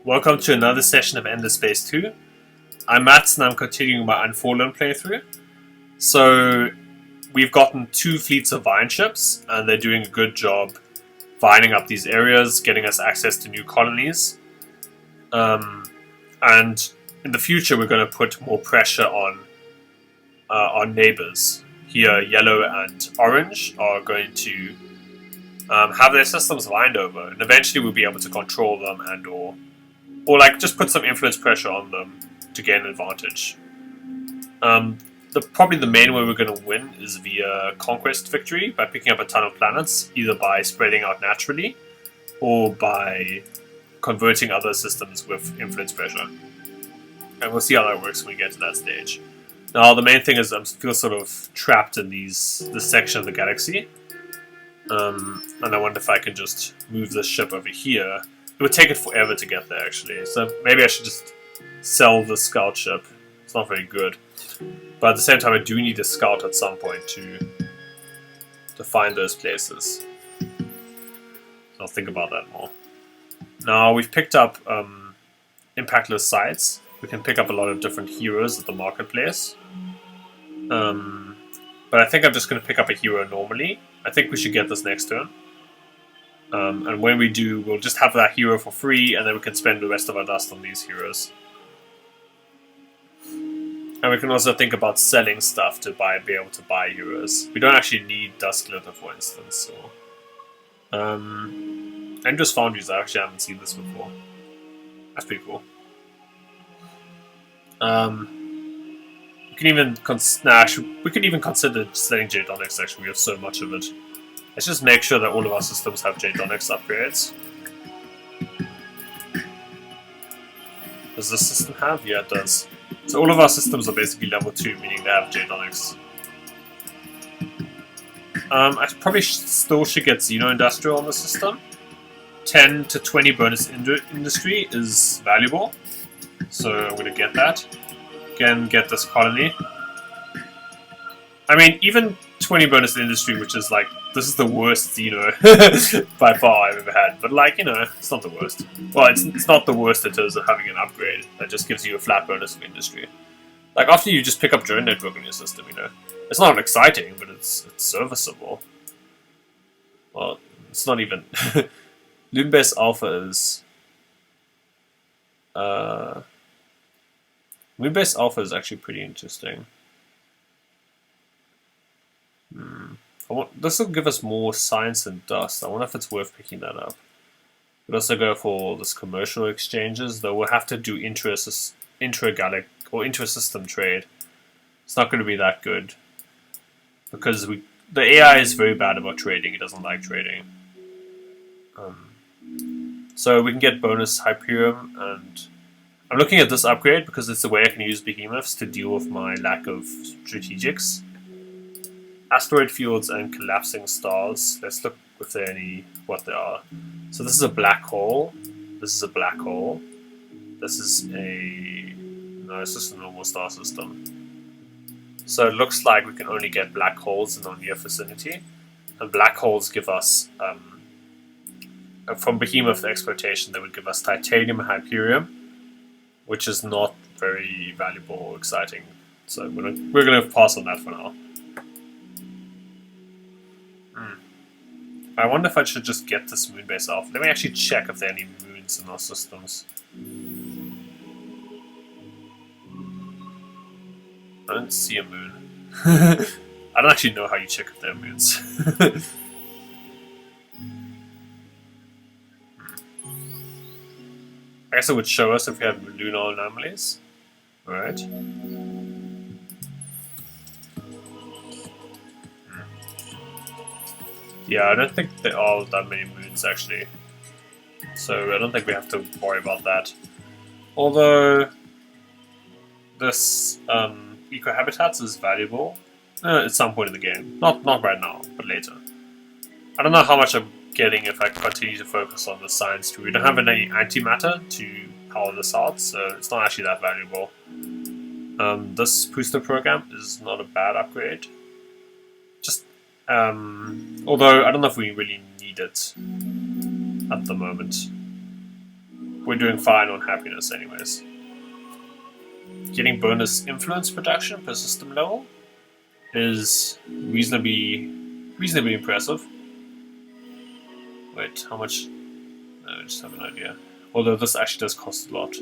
Welcome to another session of Ender Space 2. I'm Matt and I'm continuing my Unfallen playthrough. So, we've gotten 2 fleets of vine ships, and they're doing a good job vining up these areas, getting us access to new colonies. And in the future, we're going to put more pressure on our neighbors. Here, yellow and orange are going to have their systems vined over, and eventually we'll be able to control them and or like just put some influence pressure on them to gain an advantage. Probably the main way we're going to win is via conquest victory, by picking up a ton of planets, either by spreading out naturally or by converting other systems with influence pressure. And we'll see how that works when we get to that stage. Now, the main thing is I feel sort of trapped in this section of the galaxy. And I wonder if I can just move this ship over here. It would take it forever to get there, actually. So maybe I should just sell the scout ship. It's not very good. But at the same time, I do need a scout at some point to find those places. So I'll think about that more. Now, we've picked up impactless sites. We can pick up a lot of different heroes at the marketplace. But I think I'm just going to pick up a hero normally. I think we should get this next turn. And when we do, we'll just have that hero for free, and then we can spend the rest of our dust on these heroes. And we can also think about selling stuff to be able to buy heroes. We don't actually need Dust Glitter, for instance. So, Endless Foundries, I actually haven't seen this before. That's pretty cool. We can even we could even consider selling Jadonics. Actually, we have so much of it. Let's just make sure that all of our systems have Jadonics upgrades. Does this system have? Yeah, it does. So all of our systems are basically level 2, meaning they have Jadonics. I probably still should get Xeno Industrial on the system. 10 to 20 bonus industry is valuable, so I'm going to get that. Again, get this colony. I mean, even 20 bonus industry, which is like, this is the worst Xeno by far I've ever had. But like, you know, it's not the worst. Well, it's not the worst in terms of having an upgrade that just gives you a flat bonus of industry. Like, after you just pick up drone network in your system, you know. It's not exciting, but it's serviceable. Well, it's not even... Loonbase Alpha is... Loonbase Alpha is actually pretty interesting. This will give us more science and dust. I wonder if it's worth picking that up. We'll also go for this commercial exchanges, though we'll have to do intra-galactic or intra-system trade. It's not going to be that good. Because the AI is very bad about trading. It doesn't like trading. So we can get bonus Hyperium, and I'm looking at this upgrade because it's the way I can use behemoths to deal with my lack of strategics. Asteroid fields and collapsing stars. Let's look if there are any, what they are. So this is a black hole. This is a black hole. This is no, it's just a normal star system. So it looks like we can only get black holes in our near vicinity. And black holes give us, from behemoth exploitation, they would give us titanium and hyperium, which is not very valuable or exciting. So we're gonna pass on that for now. I wonder if I should just get this Moonbase Alpha. Let me actually check if there are any moons in our systems. I don't see a moon. I don't actually know how you check if there are moons. I guess it would show us if we have lunar anomalies. Alright. Yeah, I don't think there are that many moons, actually. So I don't think we have to worry about that. Although, this eco-habitats is valuable at some point in the game. Not right now, but later. I don't know how much I'm getting if I continue to focus on the science too. We don't have any antimatter to power this out, so it's not actually that valuable. This booster program is not a bad upgrade. Just although I don't know if we really need it at the moment. we're doing fine on happiness anyways. Getting bonus influence production per system level is reasonably impressive. Wait, how much? I just have an idea. Although this actually does cost a lot.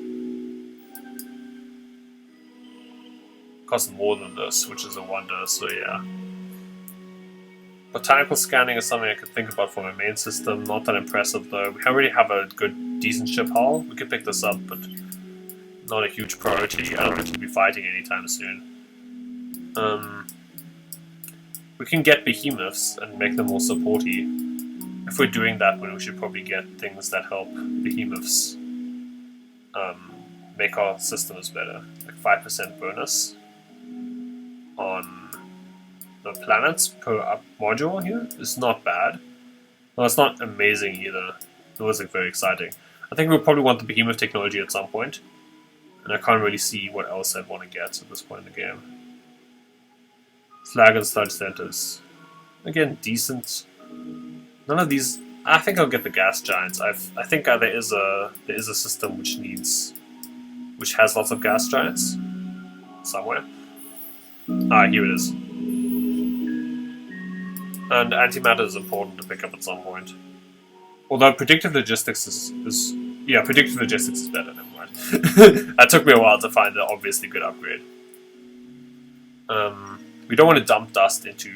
Costs more than this, which is a wonder, so yeah. Botanical scanning is something I could think about for my main system. Not that impressive though. We already have a good, decent ship hull. We could pick this up, but not a huge priority. I don't think we'll be fighting anytime soon. We can get behemoths and make them more supporty. If we're doing that, then we should probably get things that help behemoths make our systems better. Like 5% bonus on the planets per up module here is not bad. Well, it's not amazing either. It wasn't very exciting. I think we'll probably want the behemoth technology at some point, and I can't really see what else I'd want to get at this point in the game. Slag and sludge centers. Again, decent. None of these. I think I'll get the gas giants. I think there is a system which has lots of gas giants somewhere. Ah, here it is. And antimatter is important to pick up at some point. Although predictive logistics is predictive logistics is better. Never mind. That took me a while to find the obviously good upgrade. We don't want to dump dust into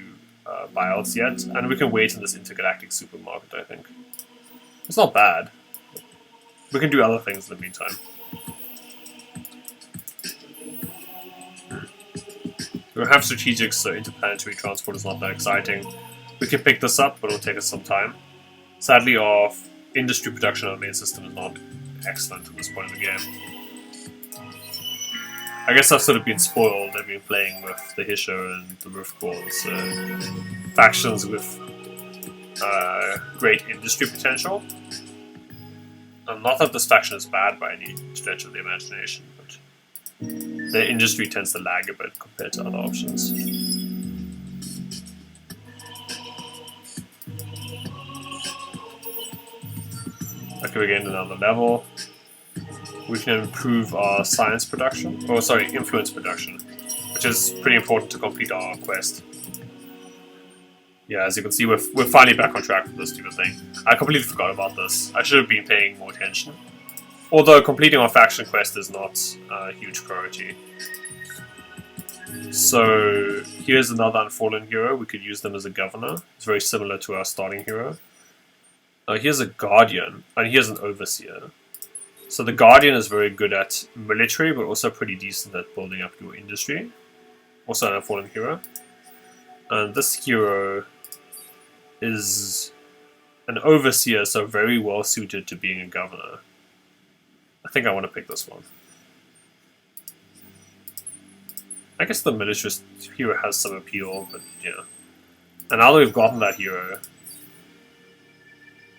buyouts yet, and we can wait in this intergalactic supermarket, I think. It's not bad. We can do other things in the meantime. We don't have strategics, so interplanetary transport is not that exciting. We can pick this up, but it'll take us some time. Sadly, our industry production on the main system is not excellent at this point in the game. I guess I've sort of been spoiled. I've been playing with the Hisho and the Riftballs, factions with great industry potential. Not that this faction is bad by any stretch of the imagination, but their industry tends to lag a bit compared to other options. Okay, we're getting another level. We can improve our science production, influence production, which is pretty important to complete our quest. Yeah, as you can see, we're finally back on track for this stupid thing. I completely forgot about this. I should have been paying more attention. Although completing our faction quest is not a huge priority. So here's another Unfallen hero. We could use them as a governor. It's very similar to our starting hero. Here's a Guardian, and here's an Overseer. So the Guardian is very good at military, but also pretty decent at building up your industry. Also an Unfallen hero. And this hero is an Overseer, so very well suited to being a governor. I think I want to pick this one. I guess the militarist hero has some appeal, but yeah. And now that we've gotten that hero,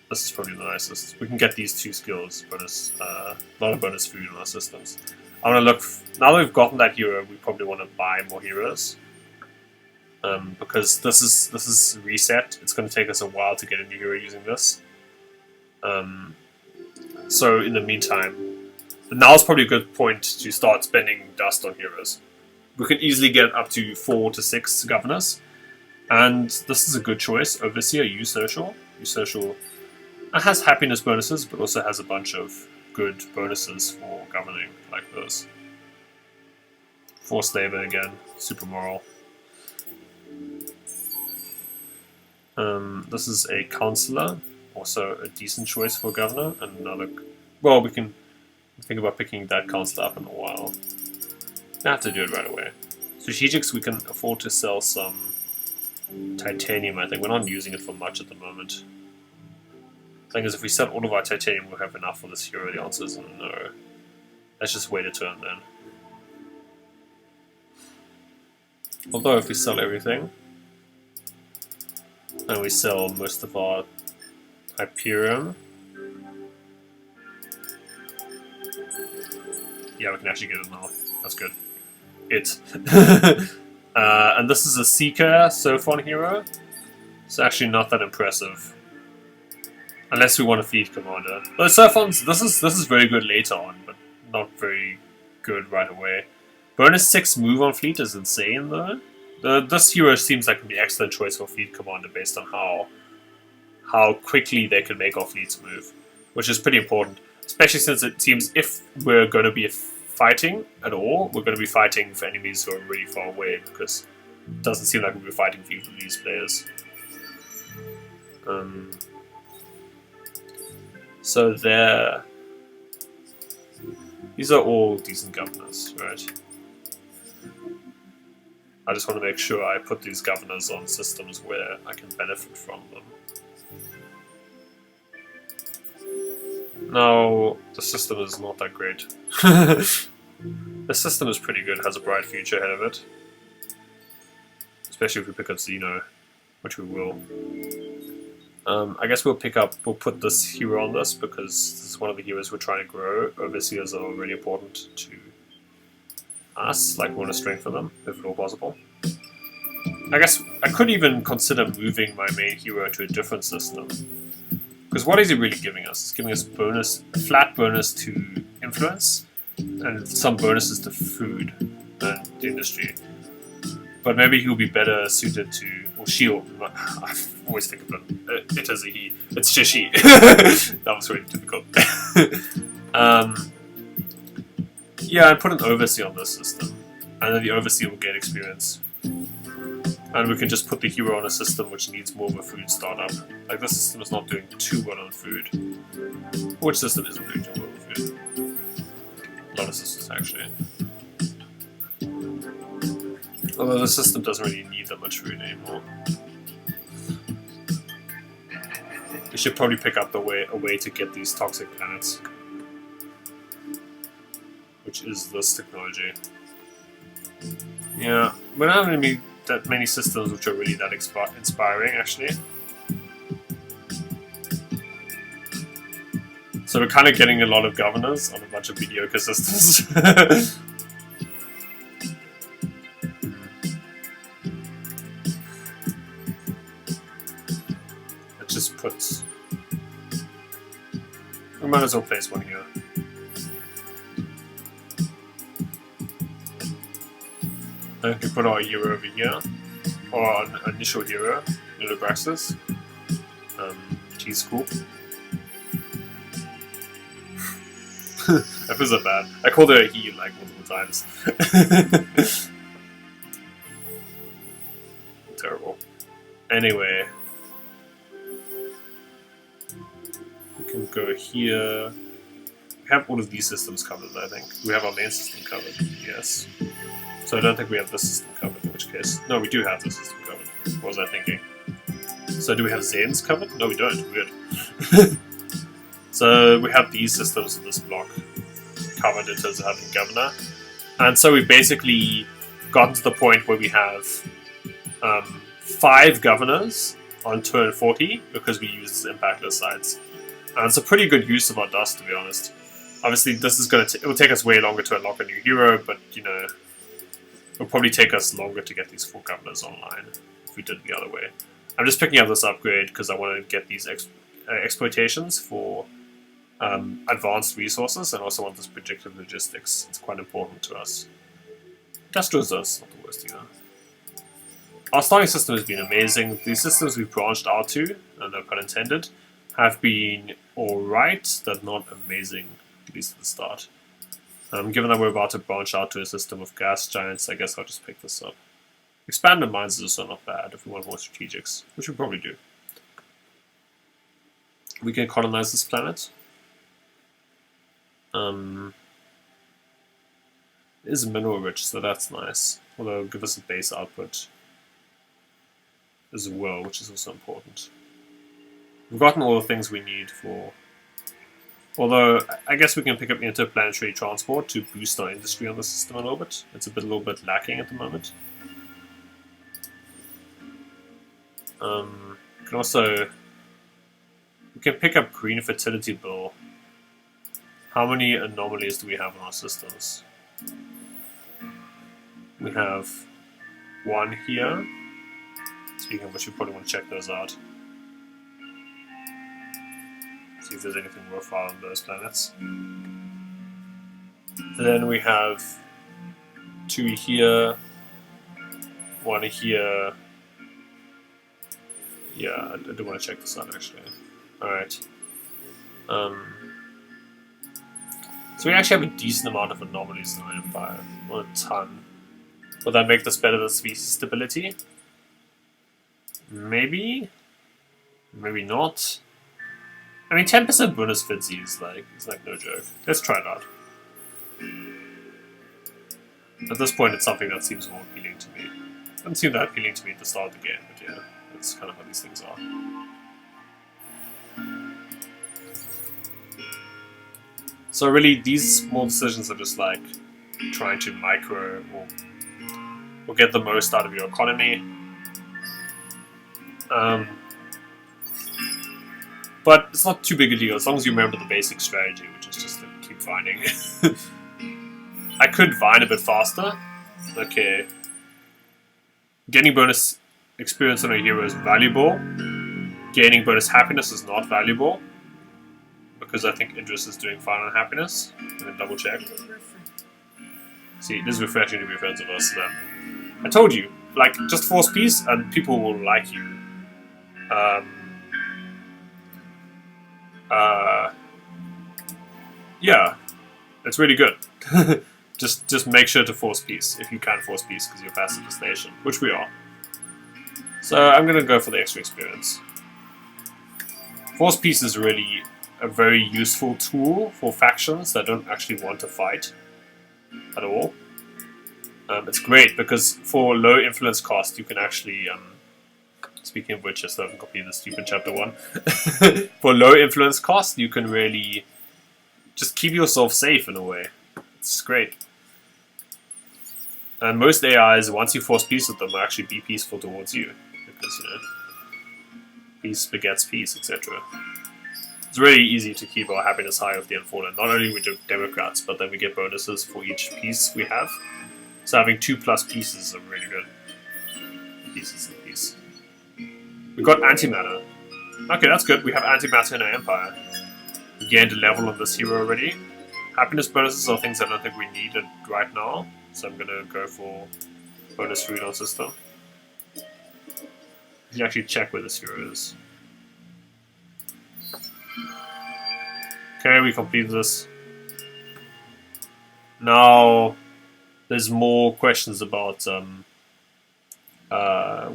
this is probably the nicest. We can get these two skills, bonus, a lot of bonus food in our systems. I want to look. Now that we've gotten that hero, we probably want to buy more heroes, because this is reset. It's going to take us a while to get a new hero using this. So in the meantime, now is probably a good point to start spending dust on heroes. We can easily get up to 4 to 6 governors, and this is a good choice. Overseer, Usocial. Usocial has happiness bonuses, but also has a bunch of good bonuses for governing, like those. Forced labor again, super moral. This is a counselor, also a decent choice for governor, and another. Well, we can think about picking that counselor up in a while. I have to do it right away. Strategics, we can afford to sell some titanium. I think we're not using it for much at the moment. The thing is, if we sell all of our titanium, we'll have enough for this hero. The answer is no. Let's just wait a turn then. Although if we sell everything, and we sell most of our Hyperion, yeah, we can actually get it now. That's good. And this is a Seeker Sophon hero. It's actually not that impressive. Unless we want a fleet commander. But Surfons, this is very good later on, but not very good right away. Bonus 6 move on fleet is insane though. This hero seems like an excellent choice for fleet commander based on how quickly they can make our fleets move, which is pretty important. Especially since it seems if we're going to be fighting at all, we're going to be fighting for enemies who are really far away, because it doesn't seem like we'll be fighting for these players. So these are all decent governors, right? I just want to make sure I put these governors on systems where I can benefit from them. No, the system is not that great. The system is pretty good, has a bright future ahead of it. Especially if we pick up Xeno, which we will. I guess we'll put this hero on this because this is one of the heroes we're trying to grow. Overseers are really important to us, like we want to strengthen them, if at all possible. I guess I could even consider moving my main hero to a different system. Because what is he really giving us? It's giving us a flat bonus to influence, and some bonuses to food and industry. But maybe he'll be better suited to, or she, I always think of it, it is a he. It's just she. That was really difficult. Yeah, I put an overseer on this system, and then the overseer will get experience. And we can just put the hero on a system which needs more of a food startup. Like, this system is not doing too well on food. Which system isn't doing too well on food? A lot of systems, actually. Although the system doesn't really need that much food anymore. We should probably pick up a way to get these toxic planets. Which is this technology. Yeah, we're not going to be that many systems which are really that inspiring, actually. So we're kind of getting a lot of governors on a bunch of mediocre systems. It just puts... We might as well place one here. I can put our hero over here, or our initial hero, Nulobraxis. She's cool. That feels so bad. I called her a he like multiple times. Terrible. Anyway, we can go here. We have all of these systems covered, I think. We have our main system covered, yes. So I don't think we have this system covered, in which case... No, we do have this system covered. What was I thinking? So do we have Zane's covered? No, we don't. Weird. So we have these systems in this block covered in terms of having governor. And so we've basically gotten to the point where we have 5 governors on turn 40 because we use impactless sites. And it's a pretty good use of our dust, to be honest. Obviously, this is going to... It will take us way longer to unlock a new hero, but, you know... It'll probably take us longer to get these 4 governors online if we did it the other way. I'm just picking up this upgrade because I want to get these exploitations for advanced resources, and also want this predictive logistics. It's quite important to us. Industrial Zone's not the worst either. Our starting system has been amazing. These systems we've branched out to, and no pun intended, have been alright, but not amazing, at least at the start. Given that we're about to branch out to a system of gas giants, I guess I'll just pick this up. Expanded mines is also not bad if we want more strategics, which we probably do. We can colonize this planet. It is mineral rich, so that's nice. Although it'll give us a base output as well, which is also important. We've gotten all the things we need for... Although, I guess we can pick up interplanetary transport to boost our industry on the system a little bit. It's a little bit lacking at the moment. We can also... We can pick up green fertility bill. How many anomalies do we have in our systems? We have 1 here. Speaking of which, we probably want to check those out. think there's anything worthwhile on those planets. Then we have 2 here, 1 here. Yeah, I do want to check this out actually. Alright. So we actually have a decent amount of anomalies in our Empire. Not a ton. Will that make this better than species stability? Maybe? Maybe not. I mean, 10% bonus fitzy is like no joke. Let's try it out. At this point, it's something that seems more appealing to me. Doesn't seem that appealing to me at the start of the game, but yeah, that's kind of how these things are. So really, these small decisions are just like trying to micro or get the most out of your economy. But it's not too big a deal as long as you remember the basic strategy, which is just to keep vining. I could vine a bit faster. Okay. Getting bonus experience on a hero is valuable. Gaining bonus happiness is not valuable. Because I think Idris is doing fine on happiness. I'm gonna double check. See, this is refreshing to be friends with us then. I told you, like, just force peace and people will like you. Yeah, it's really good. just make sure to force peace if you can force peace because you're passive the station, which we are. So I'm gonna go for the extra experience. Force peace is really a very useful tool for factions that don't actually want to fight at all. It's great because for low influence cost you can actually, speaking of which, I still haven't completed the stupid chapter 1. For low influence cost you can really just keep yourself safe in a way. It's great. And most AIs, once you force peace with them, will actually be peaceful towards you. Because, you know, peace begets peace, etc. It's really easy to keep our happiness high with the Unfallen. Not only with the Democrats, but then we get bonuses for each piece we have. So having 2+ pieces are really good. Pieces and piece. We got antimatter. Okay, that's good. We have antimatter in our Empire. We gained a level on this hero already. Happiness bonuses are things I don't think we need right now. So I'm gonna go for bonus food on system. You actually check where this hero is. Okay, we completed this. Now, there's more questions about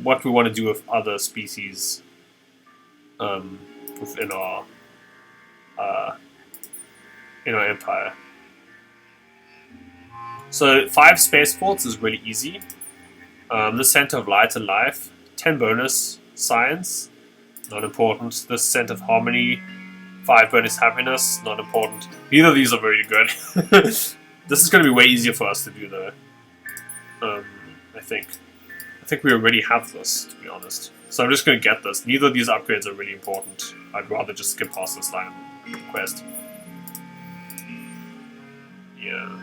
what we want to do with other species within our empire. So 5 spaceports is really easy. The Center of Light and Life, 10 bonus science, not important. The Center of Harmony, 5 bonus happiness, not important. Neither of these are very good. This is going to be way easier for us to do though. I think we already have this, to be honest. So I'm just going to get this. Neither of these upgrades are really important. I'd rather just skip past this line of quest. Yeah.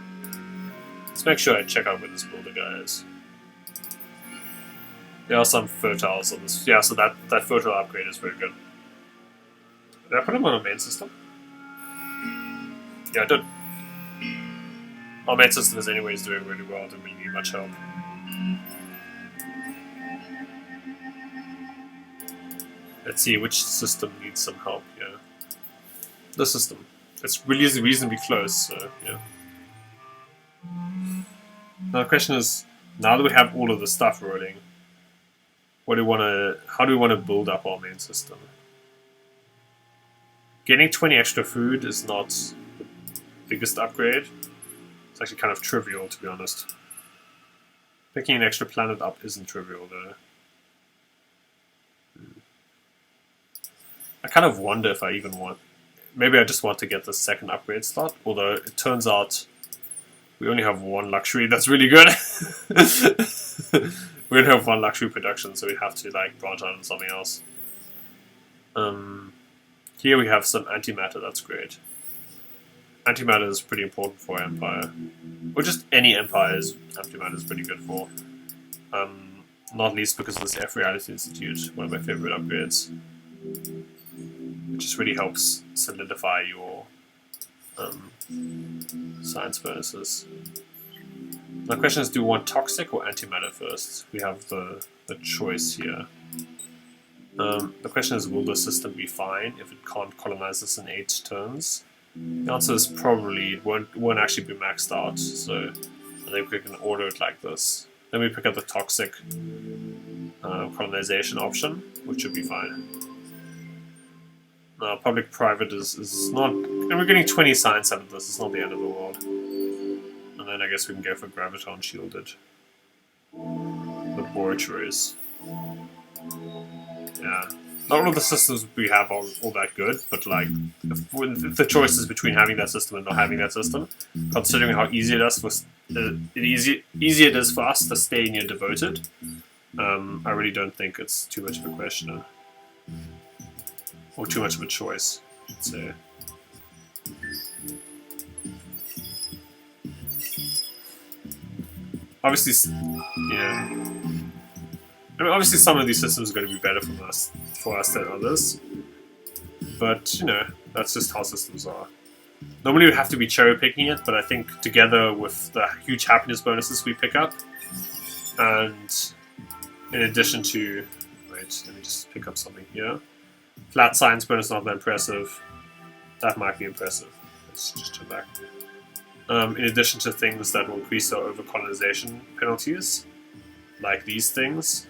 Let's make sure I check out where this builder guy is. There are some fertiles on this. Yeah, so that fertile upgrade is very good. Did I put him on a main system? Yeah, I did. Our main system is anyways doing really well. I don't really need much help. Let's see which system needs some help here. The system. It's really reasonably close, so yeah. Now the question is, now that we have all of the stuff rolling, how do we want to build up our main system? Getting 20 extra food is not the biggest upgrade. It's actually kind of trivial, to be honest. Picking an extra planet up isn't trivial, though. I kind of wonder if I even want... Maybe I just want to get the second upgrade slot, although it turns out we only have 1 luxury. That's really good. We only have 1 luxury production, so we have to like branch out on something else. Here we have some antimatter. That's great. Antimatter is pretty important for our empire, or just any empire's antimatter is pretty good for. Not least because of this F Reality Institute, one of my favorite upgrades. It just really helps solidify your science bonuses. The question is, do we want toxic or antimatter first? We have the choice here. The question is, will the system be fine if it can't colonize this in 8 turns? The answer is probably it won't actually be maxed out, so I think we can order it like this. Then we pick up the toxic colonization option, which should be fine. Public-private is not... And we're getting 20 science out of this, it's not the end of the world. And then I guess we can go for Graviton Shielded. Laboratories. Yeah. Not all of the systems we have are all that good, but like, if the choice is between having that system and not having that system, considering how easy it is for easy it is for us to stay near devoted, I really don't think it's too much of a question, or too much of a choice. So, obviously, yeah. I mean, obviously, some of these systems are going to be better for us than others, but you know, that's just how systems are. Normally, we have to be cherry picking it, but I think together with the huge happiness bonuses we pick up, and in addition to, wait, let me just pick up something here. Flat science bonus not that impressive. That might be impressive. Let's just turn back. In addition to things that will increase our over-colonization penalties, like these things.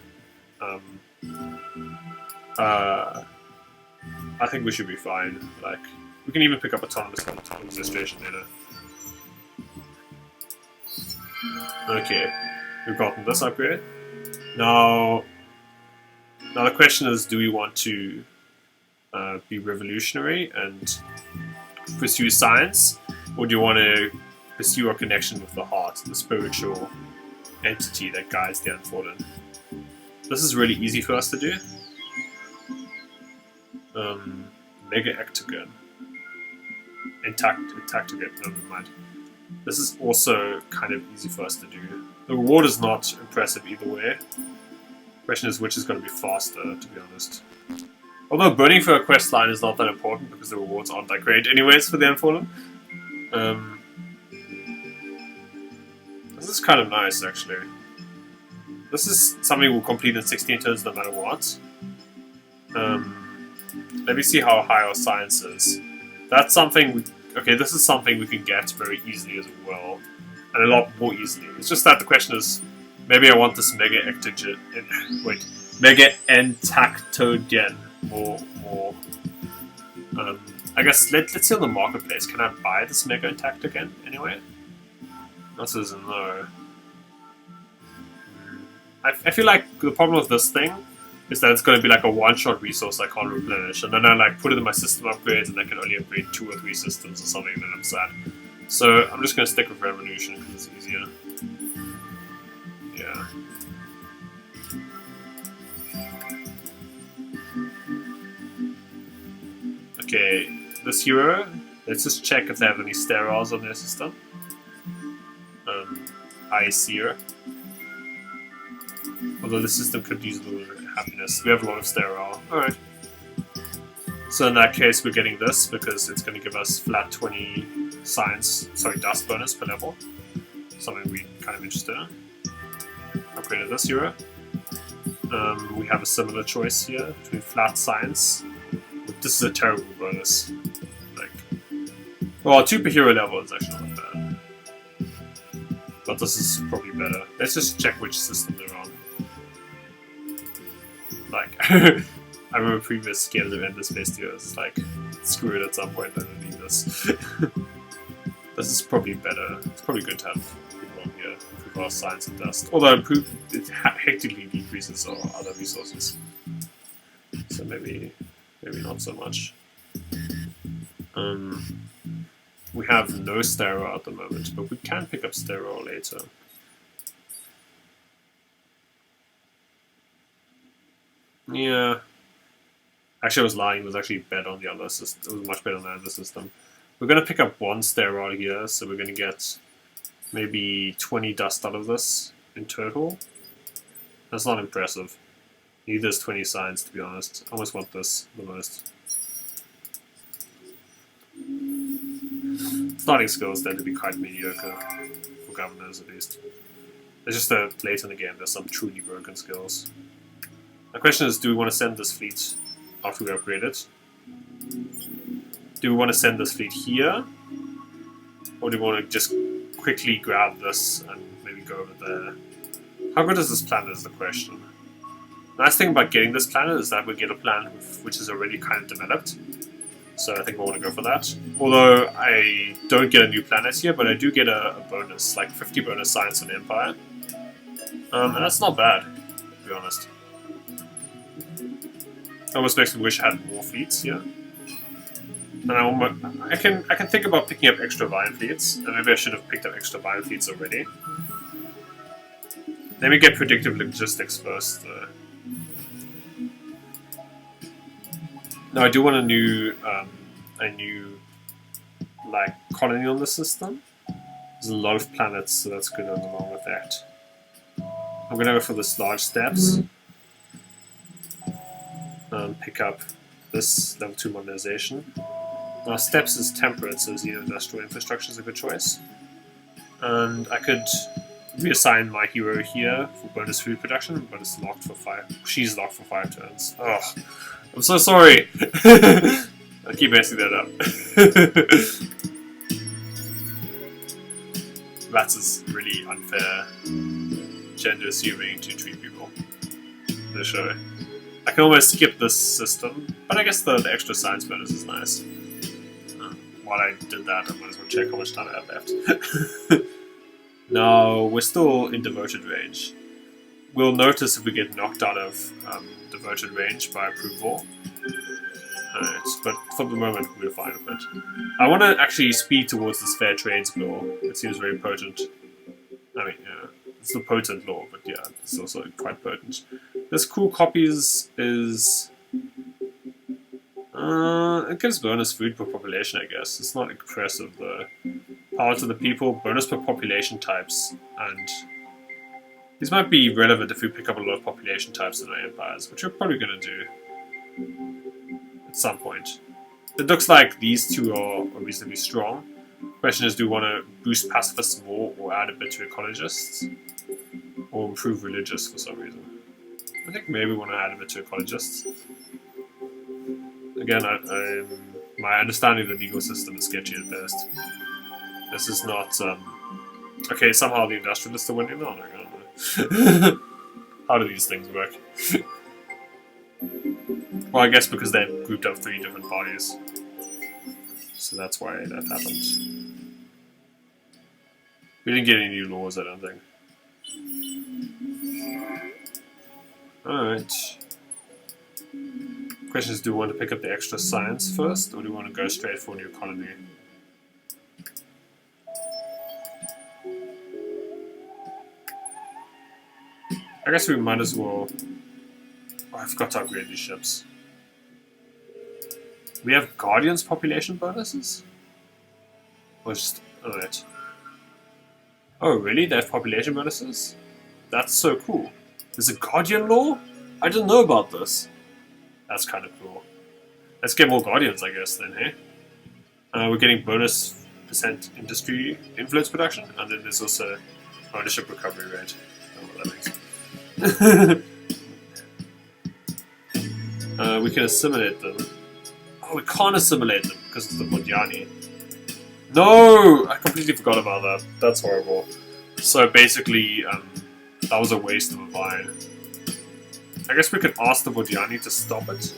I think we should be fine. Like, we can even pick up autonomous administration later. Okay, we've gotten this upgrade. Now the question is, do we want to be revolutionary and pursue science, or do you want to pursue our connection with the heart, the spiritual entity that guides the Unfallen? This is really easy for us to do. Mega Ectogen. Intactogen, never mind. This is also kind of easy for us to do. The reward is not impressive either way. The question is which is going to be faster, to be honest. Although burning for a quest line is not that important because the rewards aren't that great anyways for the Unfallen. This is kind of nice, actually. This is something we'll complete in 16 turns no matter what. Let me see how high our science is. That's something okay, this is something we can get very easily as well. And a lot more easily. It's just that the question is, maybe I want this Mega Ectogen... Wait. Mega Intactogen more. I guess, let's see on the marketplace. Can I buy this Mega Intactogen anyway? The answer is no. I feel like the problem with this thing is that it's going to be like a one-shot resource I can't replenish, and then I like put it in my system upgrades and I can only upgrade 2 or 3 systems or something, and then I'm sad. So I'm just going to stick with Revolution because it's easier. Yeah. Okay, this hero, let's just check if they have any sterols on their system. I see her. Although the system could use a little bit of happiness. We have a lot of sterile. Alright. So in that case we're getting this because it's going to give us flat 20 dust bonus per level. Something we're kind of interested in. Upgraded this hero. We have a similar choice here between flat science. This is a terrible bonus. Like, well, 2 per hero level is actually not bad. But this is probably better. Let's just check which system they're on. Like, I remember previous games of Endless Bestios, like, screw it at some point, I don't need this. This is probably better. It's probably good to have people on here with our science and dust. Although it hectically decreases our other resources. So maybe not so much. We have no sterile at the moment, but we can pick up sterile later. Yeah. Actually, I was lying. It was actually better on the other system. It was much better on the other system. We're going to pick up 1 sterile here, so we're going to get maybe 20 dust out of this in total. That's not impressive. Neither is 20 science, to be honest. I almost want this the most. starting skills tend to be quite mediocre for governors, at least. It's just that late in the game there's some truly broken skills. The question is, do we want to send this fleet after we upgrade it? Do we want to send this fleet here? Or do we want to just quickly grab this and maybe go over there? How good is this planet is the question. The nice thing about getting this planet is that we get a planet which is already kind of developed. So I think we want to go for that. Although I don't get a new planet here, but I do get a bonus, like 50 bonus science on Empire. And that's not bad, to be honest. Almost makes me wish I had more fleets here. And I can think about picking up extra Vine fleets, and maybe I should have picked up extra Vine fleets already. Let me get predictive logistics first. No, I do want a new like colony on the system. There's a lot of planets, so that's good along with that. I'm gonna go for this large steps. Pick up this level 2 modernization. Now steps is temperate, so xeno-industrial infrastructure is a good choice. And I could reassign my hero here for bonus food production, but it's locked for 5. She's locked for 5 turns. Oh, I'm so sorry. I keep messing that up. That is really unfair gender assuming to treat people in the show. I can almost skip this system, but I guess the extra science bonus is nice. While I did that, I might as well check how much time I have left. No, we're still in devoted range. We'll notice if we get knocked out of devoted range by approval. Alright, but for the moment we're fine with it. I want to actually speed towards this fair trades law. It seems very potent. I mean, yeah, it's a potent law, but yeah, it's also quite potent. This cool copies is... it gives bonus food per population, I guess. It's not impressive though. Power to the people, bonus per population types, and these might be relevant if we pick up a lot of population types in our empires, which we're probably going to do at some point. It looks like these two are reasonably strong. Question is, do we want to boost pacifists more or add a bit to ecologists? Or improve religious for some reason? I think maybe we want to add a bit to ecologists. Again, my understanding of the legal system is sketchy at best. This is not... okay, somehow the industrialists are winning. No, I don't know. How do these things work? Well, I guess because they've grouped up 3 different parties. So that's why that happened. We didn't get any new laws, I don't think. Alright. Question is, do we want to pick up the extra science first, or do we want to go straight for a new colony? I guess we might as well... Oh, I forgot to upgrade these ships. We have Guardians population bonuses? Or just... Alright. Oh, really? They have population bonuses? That's so cool. There's a Guardian law? I didn't know about this. That's kind of cool. Let's get more Guardians, I guess, then, hey? We're getting bonus % industry influence production, and then there's also ownership recovery rate. I don't know what that means. We can assimilate them. Oh, we can't assimilate them because it's the Modiani. No! I completely forgot about that. That's horrible. So basically, that was a waste of a vine. I guess we could ask the Modiani to stop it.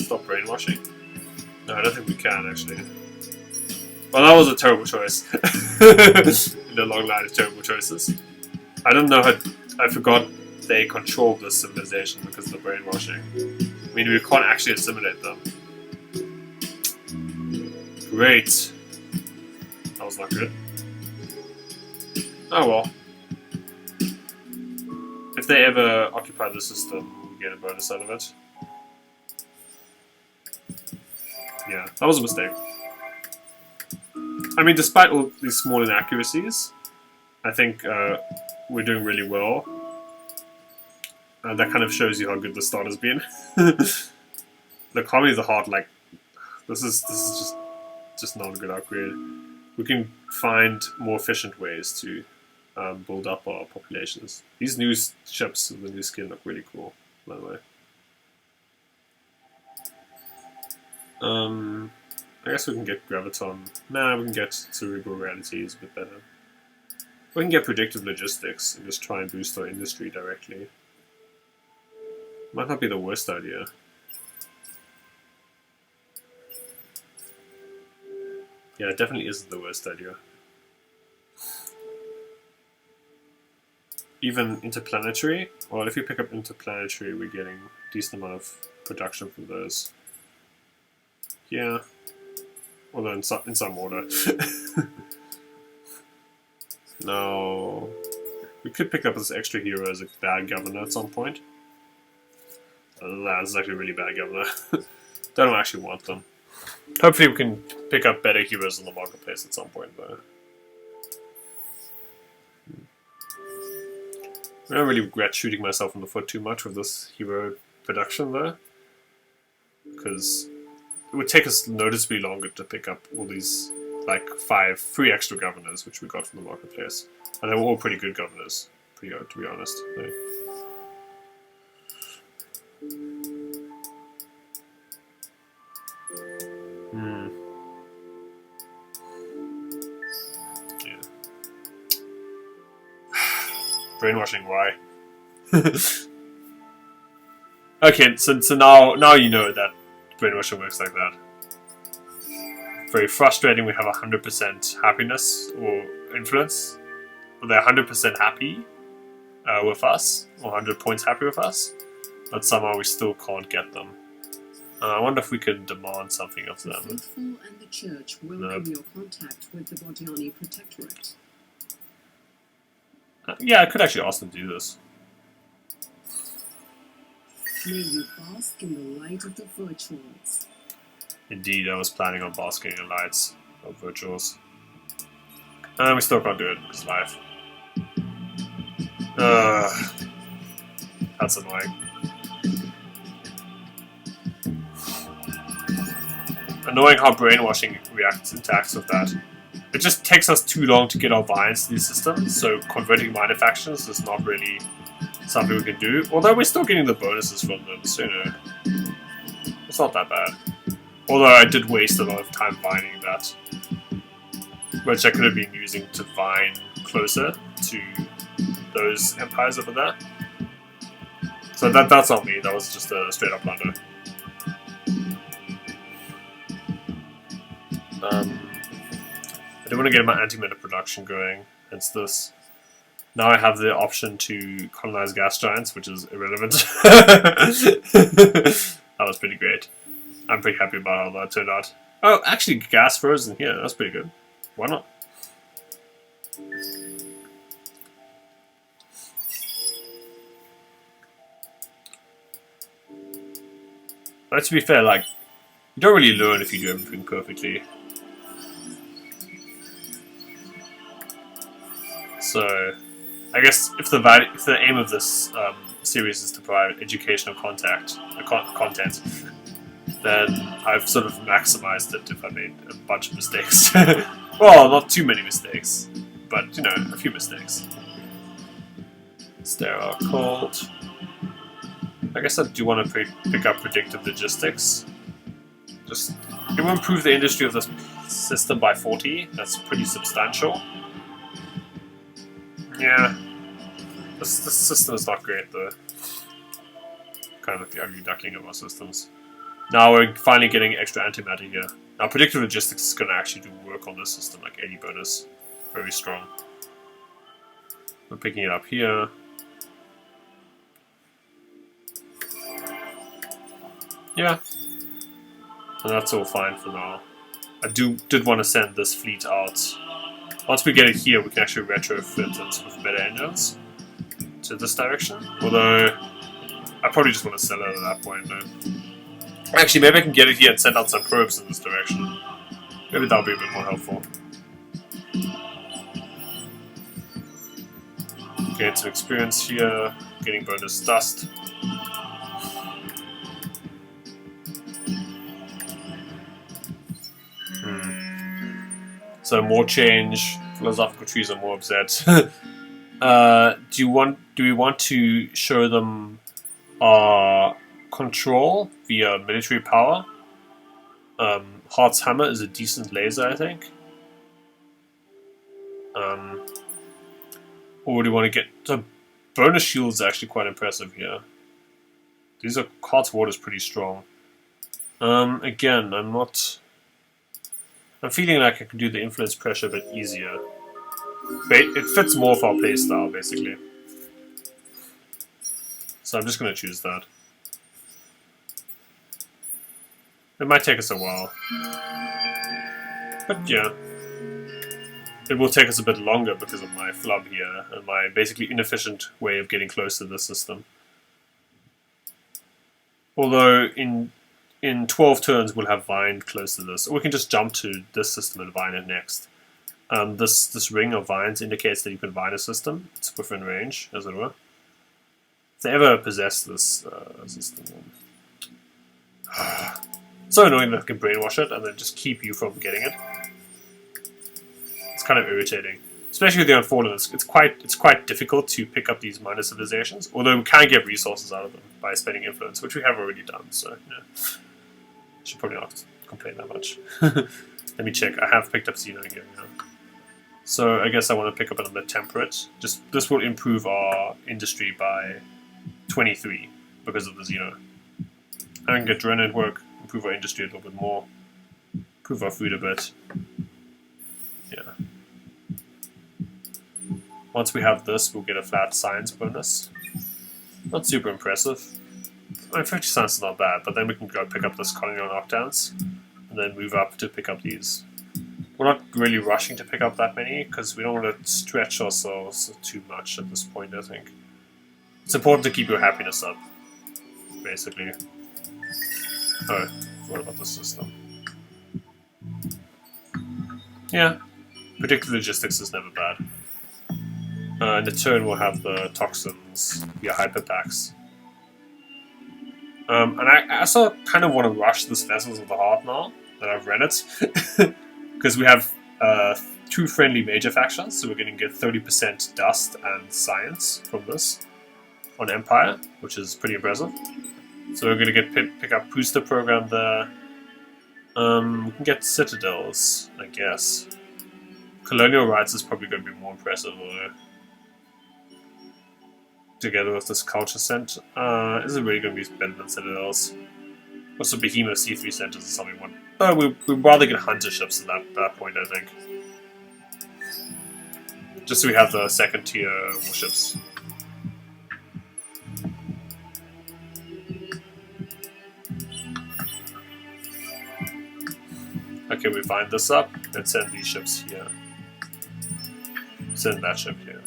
Stop brainwashing. No, I don't think we can, actually. Well, that was a terrible choice. In the long line of terrible choices. I don't know how... I forgot they controlled this civilization because of the brainwashing. I mean, we can't actually assimilate them. Great. That was not good. Oh well. If they ever occupy the system, we'll get a bonus out of it. Yeah, that was a mistake. I mean, despite all these small inaccuracies, I think we're doing really well. That kind of shows you how good the start has been. The colonies are hard, like... This is just not a good upgrade. we can find more efficient ways to build up our populations. These new ships with the new skin look really cool, by the way. I guess we can get Graviton. Nah, we can get Cerebral Realities a bit better. We can get Predictive Logistics and just try and boost our industry directly. Might not be the worst idea. Yeah, it definitely isn't the worst idea. Even Interplanetary? Well, if you pick up Interplanetary, we're getting a decent amount of production from those. Yeah. Although in some order. No. We could pick up this extra hero as a bad governor at some point. That's actually a really bad governor. Don't actually want them. Hopefully we can pick up better heroes in the marketplace at some point, though. I don't really regret shooting myself in the foot too much with this hero production, though. Because it would take us noticeably longer to pick up all these, like, 3 extra governors, which we got from the marketplace. And they were all pretty good governors, to be honest. Right? Yeah. Brainwashing, why? Okay, so now you know that brainwashing works like that. Very frustrating. We have 100% happiness or influence. They're 100% happy with us, or 100 points happy with us, but somehow we still can't get them. I wonder if we could demand something of them. The faithful and the church welcome your contact with the Bodiani Protectorate. Yeah, I could actually ask them to do this. May you bask in the light of the virtuals. Indeed, I was planning on basking in lights of virtuals. And we still can't do it because life. That's annoying. Annoying how brainwashing interacts with that. It just takes us too long to get our vines to these systems, so converting minor factions is not really something we can do. Although we're still getting the bonuses from them, so you know, it's not that bad. Although I did waste a lot of time vining that, which I could have been using to vine closer to those empires over there. So that's on me, that was just a straight up blunder. I do want to get my antimatter production going, hence this. Now I have the option to colonize gas giants, which is irrelevant. That was pretty great. I'm pretty happy about how that turned out. Oh, actually gas frozen here, that's pretty good. Why not? But to be fair, like, you don't really learn if you do everything perfectly. So, I guess if the aim of this series is to provide educational content, then I've sort of maximized it if I made a bunch of mistakes. Well, not too many mistakes, but you know, a few mistakes. Sterile cold. I guess I do want to pick up predictive logistics. It will improve the industry of this system by 40. That's pretty substantial. Yeah, this system is not great though. Kind of the ugly duckling of our systems. Now we're finally getting extra antimatter here. Now predictive logistics is going to actually do work on this system, like 80 bonus. Very strong. We're picking it up here. Yeah. And that's all fine for now. I did want to send this fleet out. Once we get it here, we can actually retrofit it with better engines to this direction. Although, I probably just want to sell it at that point, though. Actually, maybe I can get it here and send out some probes in this direction. Maybe that'll be a bit more helpful. Getting some experience here, getting bonus dust. So more change, philosophical trees are more upset. Do we want to show them our control via military power? Heart's Hammer is a decent laser, I think. Or do you want to get... So bonus shields are actually quite impressive here. These are... Heart's Ward is pretty strong. Again, I'm feeling like I can do the influence pressure a bit easier. It fits more of our playstyle, basically. So I'm just going to choose that. It might take us a while. But yeah. It will take us a bit longer because of my flub here and my basically inefficient way of getting close to the system. Although in 12 turns we'll have Vine close to this. Or we can just jump to this system and Vine it next. This ring of vines indicates that you can vine a system. It's within range, as it were. If they ever possess this system, so annoying that I can brainwash it and then just keep you from getting it. It's kind of irritating, especially with the Unfallen. It's quite difficult to pick up these minor civilizations. Although we can get resources out of them by spending influence, which we have already done. So yeah, should probably not complain that much. Let me check. I have picked up Xeno here now. So I guess I want to pick up another temperate. This will improve our industry by 23 because of the Xeno. I can get drone network, improve our industry a little bit more, improve our food a bit. Yeah. Once we have this, we'll get a flat science bonus. Not super impressive. I mean, 50 science is not bad, but then we can go pick up this colonial knockdowns and then move up to pick up these. We're not really rushing to pick up that many because we don't want to stretch ourselves too much at this point, I think. It's important to keep your happiness up, basically. Oh, what about the system? Yeah, predictive logistics is never bad. In the turn we'll have the toxins via hyperpacks. And I also kind of want to rush this Vessels of the Heart now that I've read it. Because we have 2 friendly major factions, so we're going to get 30% dust and science from this on Empire, which is pretty impressive. So we're going to pick up booster program there. We can get citadels, I guess. Colonial rights is probably going to be more impressive, together with this culture center. Is it really going to be better than citadels? Also, behemoth C3 centers is something we want. We'd rather get hunter ships at that point, I think. Just so we have the second tier warships. Okay, we find this up. Let's send these ships here. Send that ship here.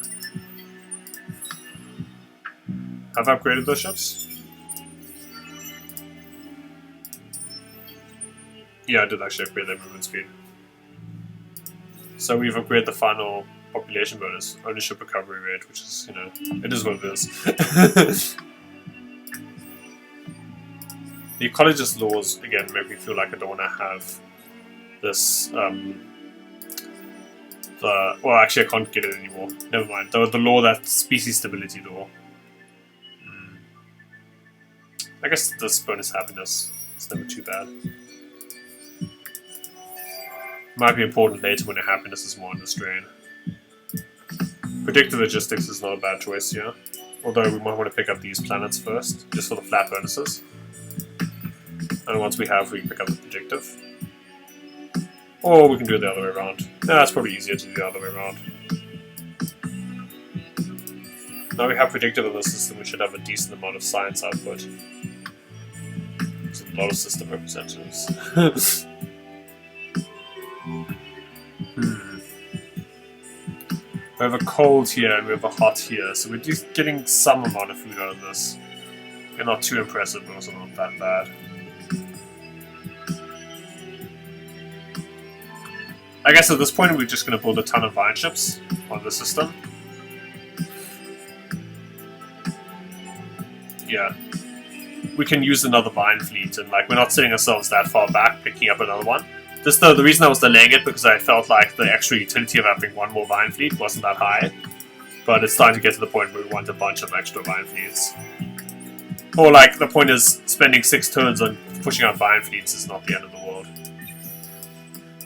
Have I upgraded those ships? Yeah, I did actually upgrade their movement speed. So we've upgraded the final population bonus, ownership recovery rate, which is, it is what it is. The ecologist laws, again, make me feel like I don't want to have this, well, actually I can't get it anymore. Never mind. The law, that species stability law. I guess this bonus happiness is never too bad. Might be important later when your happiness is more under strain. Predictive logistics is not a bad choice here. Although we might want to pick up these planets first, just for the flat bonuses. And once we have, we can pick up the predictive. Or we can do it the other way around. No, it's probably easier to do the other way around. Now we have predictive in the system, we should have a decent amount of science output. There's a lot of system representatives. We have a cold here and we have a hot here, so we're just getting some amount of food out of this. They're not too impressive, but also not that bad. I guess at this point we're just going to build a ton of vine ships on the system. Yeah. We can use another vine fleet, and we're not setting ourselves that far back, picking up another one. Just the reason I was delaying it because I felt like the extra utility of having one more Vine fleet wasn't that high. But it's starting to get to the point where we want a bunch of extra Vine fleets. Or like, the point is, spending 6 turns on pushing out Vine fleets is not the end of the world.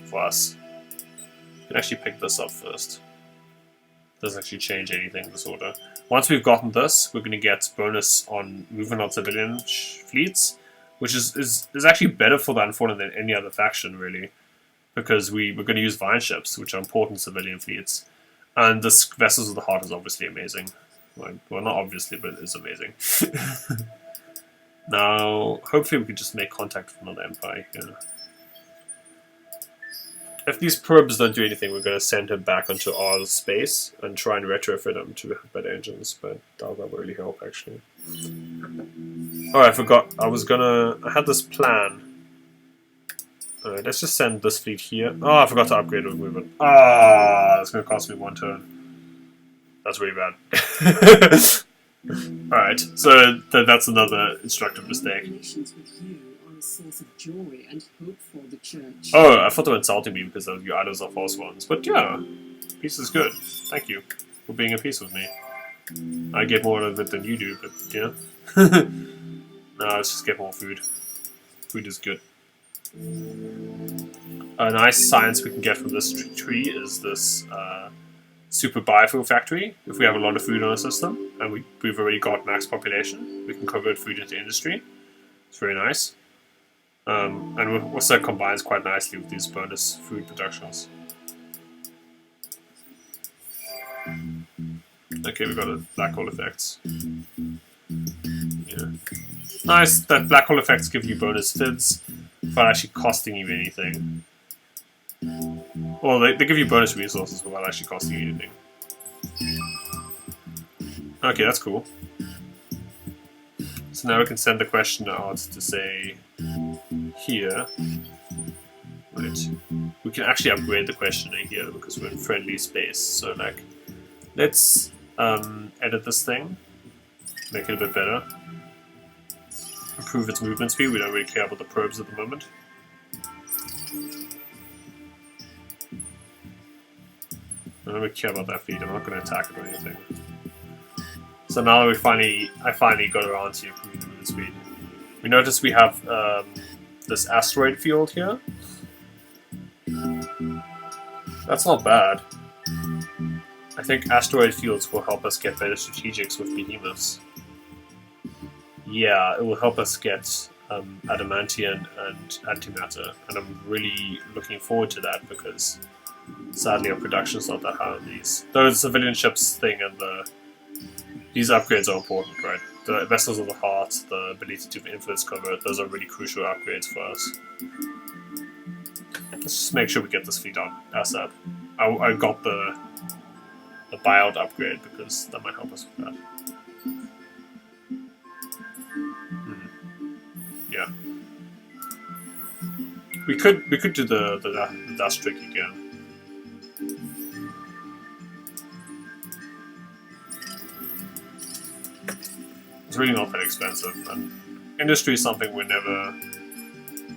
For us. We can actually pick this up first. Doesn't actually change anything in this order. Once we've gotten this, we're going to get bonus on movement on civilian fleets, which is actually better for the Unfallen than any other faction, really. Because we're going to use Vine ships, which are important civilian fleets. And this Vessels of the Heart is obviously amazing. Well, not obviously, but it is amazing. Now, hopefully we can just make contact with another empire here. If these probes don't do anything, we're going to send him back onto our space and try and retrofit him to have better engines, but that will really help, actually. Oh, I forgot. I had this plan. Alright, let's just send this fleet here. Oh, I forgot to upgrade with movement. Ah, that's going to cost me 1 turn. That's really bad. Alright, so that's another instructive mistake. Relations with you are a source of joy and hope for the church. Oh, I thought they were insulting me because your idols are false ones. But yeah, peace is good. Thank you for being at peace with me. I get more of it than you do, but yeah. No, let's just get more food. Food is good. A nice science we can get from this tree is this super biofuel factory. If we have a lot of food on our system, and we've already got max population, we can convert food into industry. It's very nice. And it also combines quite nicely with these bonus food productions. Okay, we got a black hole effects. Yeah. Nice that black hole effects give you bonus fids without actually costing you anything. Well, they give you bonus resources without actually costing you anything. Okay, that's cool. So now we can send the question out to say here. Right. We can actually upgrade the questioner here because we're in friendly space. So like, let's edit this thing, make it a bit better, improve its movement speed. We don't really care about the probes at the moment. I don't really care about that fleet. I'm not going to attack it or anything. So now that I finally got around to improving the movement speed. We notice we have this asteroid field here. That's not bad. I think asteroid fields will help us get better strategics with behemoths. Yeah, it will help us get adamantium and antimatter, and I'm really looking forward to that because sadly our production's not that high on these. Though the civilian ships thing and these upgrades are important, right? The Vessels of the Heart, the ability to influence convert, those are really crucial upgrades for us. Let's just make sure we get this fleet on ASAP. I got the buyout upgrade because that might help us with that. Yeah. We could do the dust trick again. It's really not that expensive, and industry is something we're never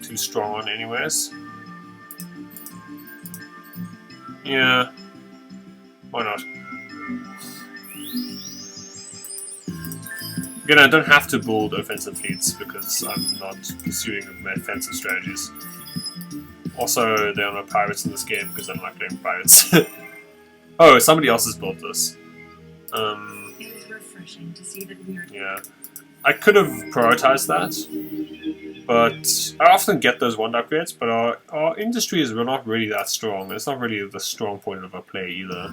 too strong on anyways. Yeah, why not? Again, I don't have to build offensive fleets because I'm not pursuing offensive strategies. Also, there are no pirates in this game because I don't like playing pirates. Oh, somebody else has built this. It is refreshing to see that we are. Yeah, I could have prioritized that, but I often get those one upgrades. But our industry is not really that strong. It's not really the strong point of our play either.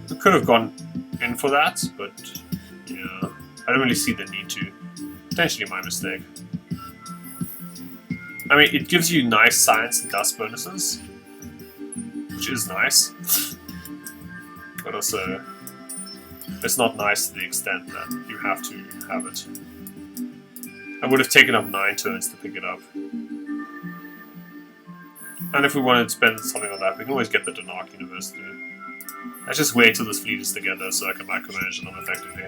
We could have gone in for that, but yeah, I don't really see the need to. Potentially my mistake. I mean, it gives you nice science and dust bonuses, which is nice, but also it's not nice to the extent that you have to have it. I would have taken up 9 turns to pick it up. And if we wanted to spend something on that, we can always get the Denark University. Let's just wait till this fleet is together so I can micromanage them effectively.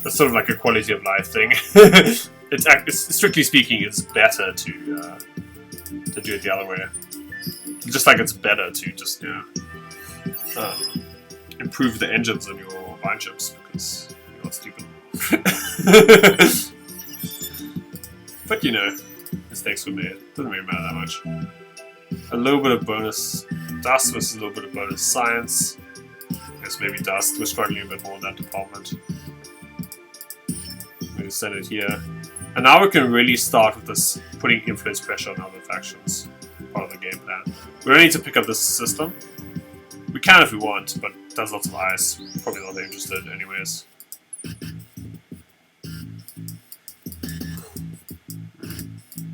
That's sort of like a quality of life thing. It's strictly speaking, it's better to to do it the other way. Just like it's better to just improve the engines on your vine chips because you're not stupid. But you know, mistakes were made. Doesn't really matter that much. A little bit of bonus dust versus a little bit of bonus science. I guess maybe dust. We're struggling a bit more in that department. We send it here. And now we can really start with this putting influence pressure on other factions. Part of the game plan. We don't need to pick up this system. We can if we want, but there's lots of eyes. Probably not interested anyways.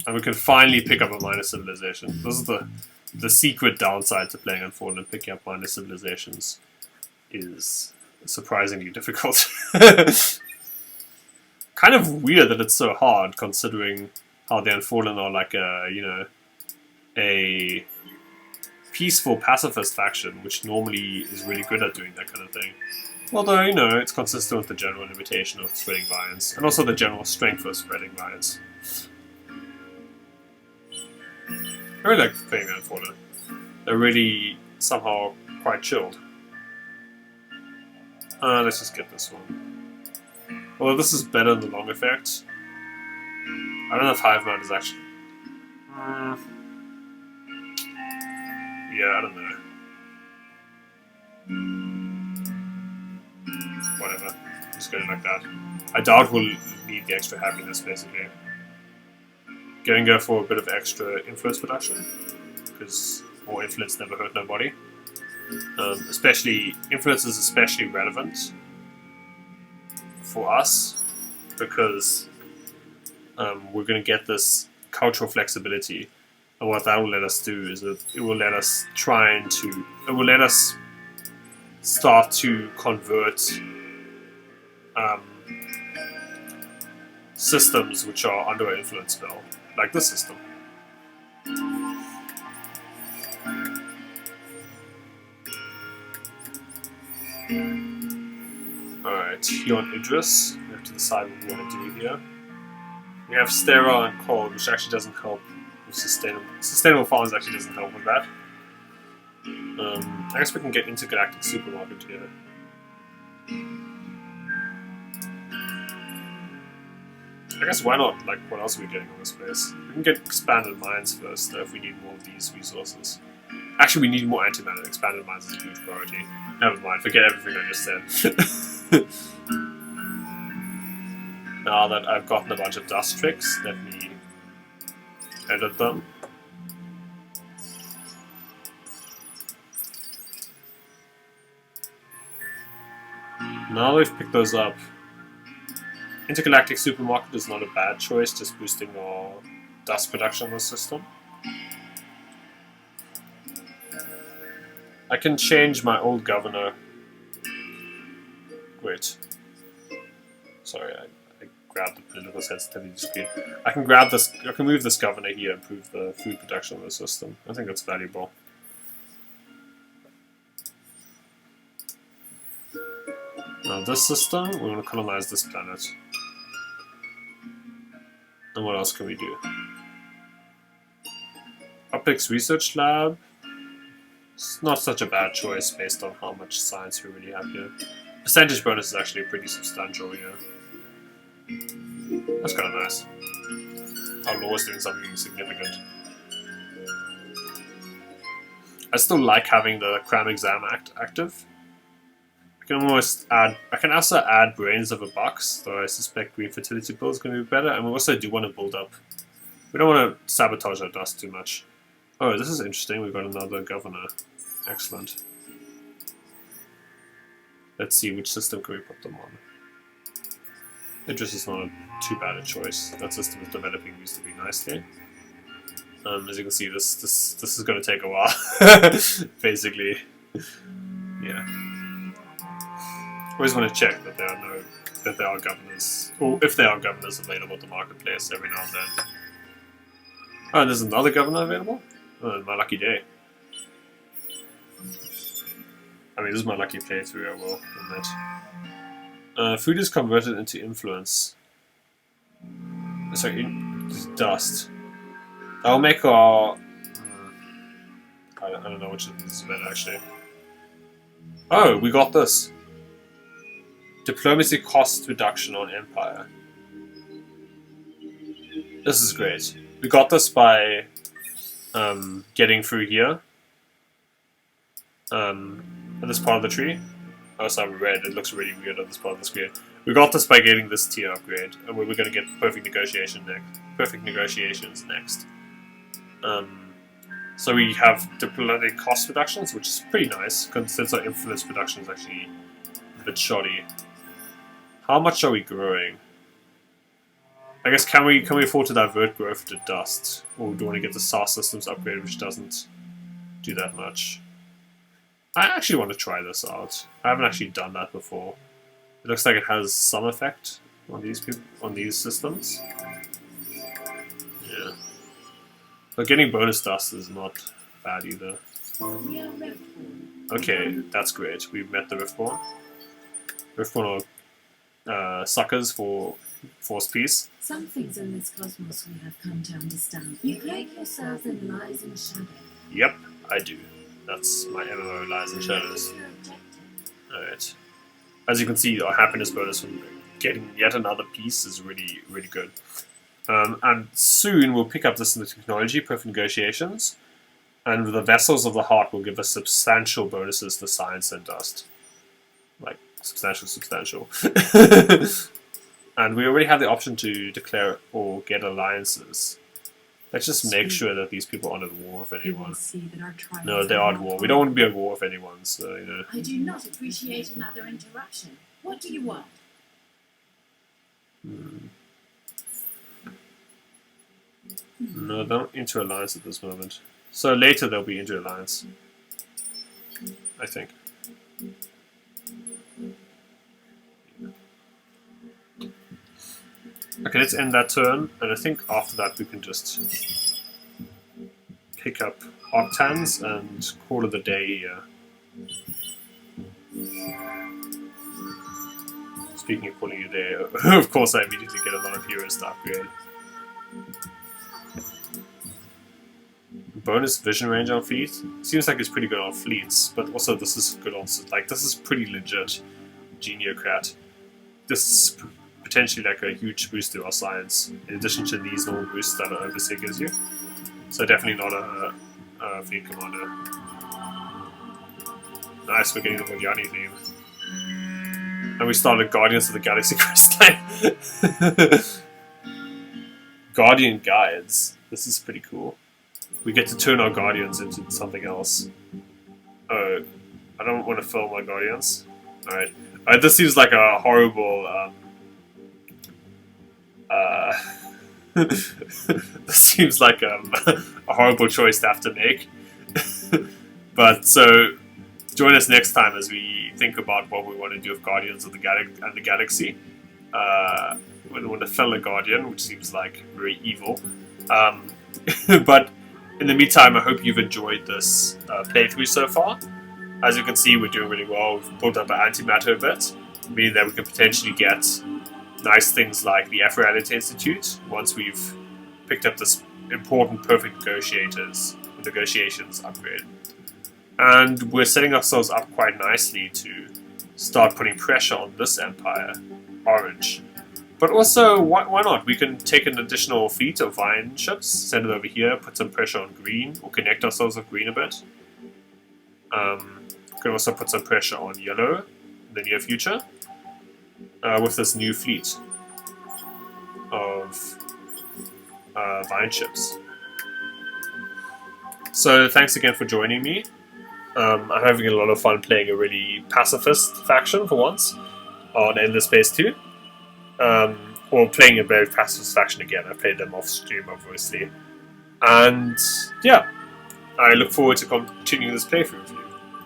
And we can finally pick up a minor civilization. This is the secret downside to playing Unfallen. Picking up minor civilizations is surprisingly difficult. Kind of weird that it's so hard, considering how the Unfallen are like a peaceful pacifist faction, which normally is really good at doing that kind of thing. Although, you know, it's consistent with the general limitation of spreading violence, and also the general strength of spreading violence. I really like playing the Unfallen. They're really somehow quite chilled. Let's just get this one. Although this is better than the long effect. I don't know if Hive Mind is actually... yeah, I don't know. Whatever. Just get it like that. I doubt we'll need the extra happiness, basically. Go for a bit of extra influence production, because more influence never hurt nobody. Influence is especially relevant for us, because we're going to get this cultural flexibility, and what that will let us do is it will let us start to convert systems which are under an influence spell, like this system. Alright, here on Idris, we have to decide what we want to do here. We have sterile and cold, which actually doesn't help with sustainable. Sustainable farms actually doesn't help with that. I guess we can get intergalactic supermarket here. I guess why not? Like, what else are we getting on this place? We can get expanded mines first, though, if we need more of these resources. Actually, we need more antimatter. Expanded mines is a huge priority. Never mind, forget everything I just said. Now that I've gotten a bunch of dust tricks, let me edit them. Now we've picked those up. Intergalactic supermarket is not a bad choice, just boosting our dust production on the system. I can change my old governor. Wait. Sorry, I grabbed the political sensitivity screen. I can grab this. I can move this governor here, improve the food production of the system. I think that's valuable. Now this system, we want to colonize this planet. And what else can we do? Optics Research Lab. It's not such a bad choice based on how much science we really have here. Percentage bonus is actually pretty substantial here. That's kind of nice. Our law is doing something significant. I still like having the cram exam active. I can also add brains of a box, though I suspect green fertility build is going to be better, and we also do want to build up. We don't want to sabotage our dust too much. Oh, this is interesting. We've got another governor. Excellent. Let's see, which system can we put them on? Idris is not too bad a choice. That system is developing reasonably nicely. As you can see, this is going to take a while. Basically, yeah. Always want to check that there are governors, or if there are governors available at the marketplace every now and then. Oh, and there's another governor available? Oh, my lucky day. I mean, this is my lucky playthrough, I will admit. Food is converted into influence. Sorry, dust. I'll make our... I don't know which of these is better, actually. Oh, we got this. Diplomacy cost reduction on Empire. This is great. We got this by getting through here. At this part of the tree. Oh, it's not red. It looks really weird on this part of the screen. We got this by getting this tier upgrade, and we're going to get perfect negotiations next. So we have diplomatic cost reductions, which is pretty nice, since our influence production is actually a bit shoddy. How much are we growing? I guess can we afford to divert growth to dust, or do we want to get the SAR systems upgrade, which doesn't do that much? I actually want to try this out. I haven't actually done that before. It looks like it has some effect on these systems. Yeah. But getting bonus dust is not bad either. Okay, that's great. We've met the Riftborn. Riftborn are suckers for force peace. Some things in this cosmos we have come to understand. You cloak yourself in lies and shadow. Yep, I do. That's my MMO, Lies and Shadows. Alright. As you can see, our happiness bonus from getting yet another piece is really, really good. And soon we'll pick up this in the technology, perfect negotiations. And the Vessels of the Heart will give us substantial bonuses to science and dust. Like, substantial. And we already have the option to declare or get alliances. Let's just make sure that these people aren't at war with anyone. No, they are at war. We don't want to be at war with anyone, so, you know. I do not appreciate another interruption. What do you want? No, they're not inter-alliance at this moment. So later they'll be inter-alliance. I think. Okay, let's end that turn, and I think after that we can just pick up Octans and call it a day here. Speaking of calling it a day, of course I immediately get a lot of heroes to upgrade. Bonus vision range on fleet. Seems like it's pretty good on fleets, but also this is good on, like, this is pretty legit Geniocrat. This is potentially like a huge boost to our science, in addition to these normal boosts that an Overseer gives you. So definitely not a fleet commander. Nice, we're getting the Vogliani theme. And we started Guardians of the Galaxy quest line. Guardian Guides. This is pretty cool. We get to turn our Guardians into something else. Oh, I don't want to fill my Guardians. Alright. This seems like a horrible... this seems like a horrible choice to have to make. But so, join us next time as we think about what we want to do with Guardians of the Galaxy. We want to fell a Guardian, which seems like very evil. But in the meantime, I hope you've enjoyed this playthrough so far. As you can see, we're doing really well. We've built up our antimatter a bit, meaning that we can potentially get nice things like the F-Reality Institute once we've picked up this important perfect negotiations upgrade. And we're setting ourselves up quite nicely to start putting pressure on this empire, Orange. But also, why not? We can take an additional fleet of Vine ships, send it over here, put some pressure on Green, or connect ourselves with Green a bit. We can also put some pressure on Yellow in the near future. With this new fleet of Vine ships. So thanks again for joining me. I'm having a lot of fun playing a really pacifist faction for once on Endless Space 2. Or playing a very pacifist faction again. I played them off stream, obviously. And yeah, I look forward to continuing this playthrough with you.